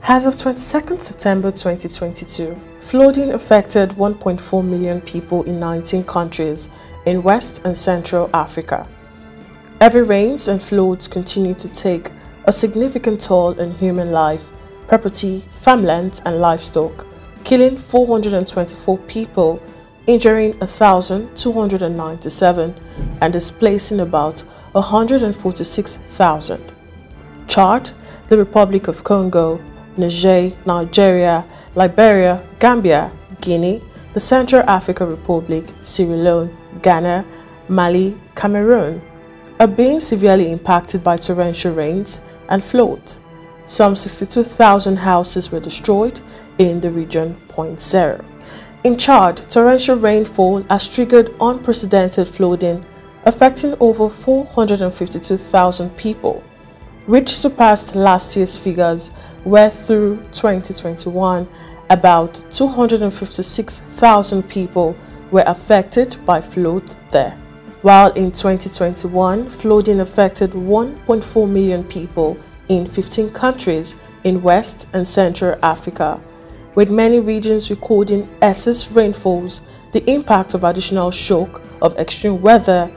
As of 22nd September 2022, flooding affected 1.4 million people in 19 countries in West and Central Africa. Heavy rains and floods continue to take a significant toll on human life, property, farmland and livestock, killing 424 people, injuring 1,297 and displacing about 146,000. Chad, the Republic of Congo, Niger, Nigeria, Liberia, Gambia, Guinea, the Central African Republic, Sierra Leone, Ghana, Mali, Cameroon are being severely impacted by torrential rains and floods. Some 62,000 houses were destroyed in the region. 0. In Chad, torrential rainfall has triggered unprecedented flooding, affecting over 452,000 people, which surpassed last year's figures, where through 2021, about 256,000 people were affected by floods there. While in 2021, flooding affected 1.4 million people in 15 countries in West and Central Africa, with many regions recording excess rainfalls. The impact of additional shock of extreme weather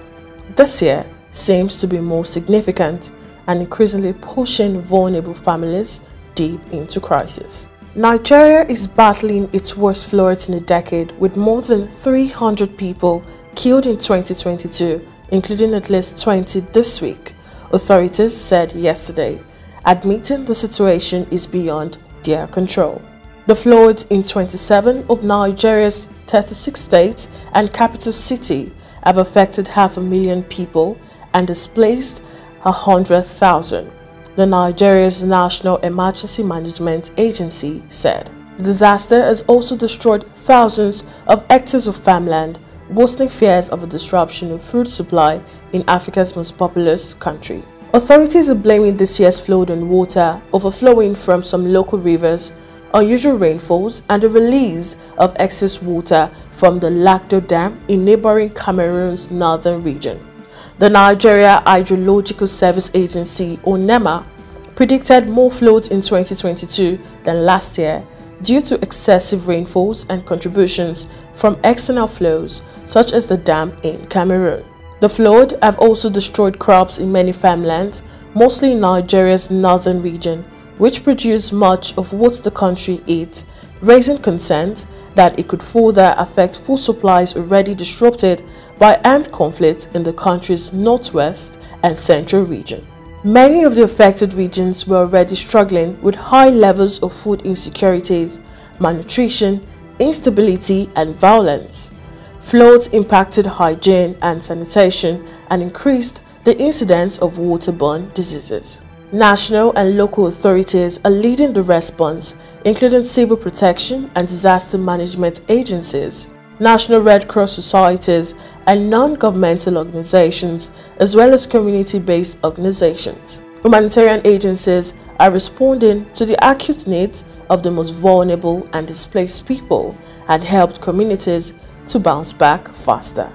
this year seems to be more significant and increasingly pushing vulnerable families deep into crisis. Nigeria is battling its worst floods in a decade, with more than 300 people killed in 2022, including at least 20 this week, authorities said yesterday, admitting the situation is beyond their control. The floods in 27 of Nigeria's 36 states and capital city have affected 500,000 people and displaced 100,000, the Nigeria's National Emergency Management Agency said. The disaster has also destroyed thousands of hectares of farmland, worsening fears of a disruption of food supply in Africa's most populous country. Authorities are blaming this year's flood on water overflowing from some local rivers, unusual rainfalls, and the release of excess water from the Lagdo Dam in neighboring Cameroon's northern region. The Nigeria Hydrological Service Agency, or NEMA, predicted more floods in 2022 than last year due to excessive rainfalls and contributions from external flows such as the dam in Cameroon. The flood have also destroyed crops in many farmlands, mostly in Nigeria's northern region, which produce much of what the country eats, raising concerns that it could further affect food supplies already disrupted by armed conflict in the country's northwest and central region. Many of the affected regions were already struggling with high levels of food insecurities, malnutrition, instability, and violence. Floods impacted hygiene and sanitation and increased the incidence of waterborne diseases. National and local authorities are leading the response, including civil protection and disaster management agencies, National Red Cross societies, and non-governmental organizations, as well as community-based organizations. Humanitarian agencies are responding to the acute needs of the most vulnerable and displaced people and helped communities to bounce back faster.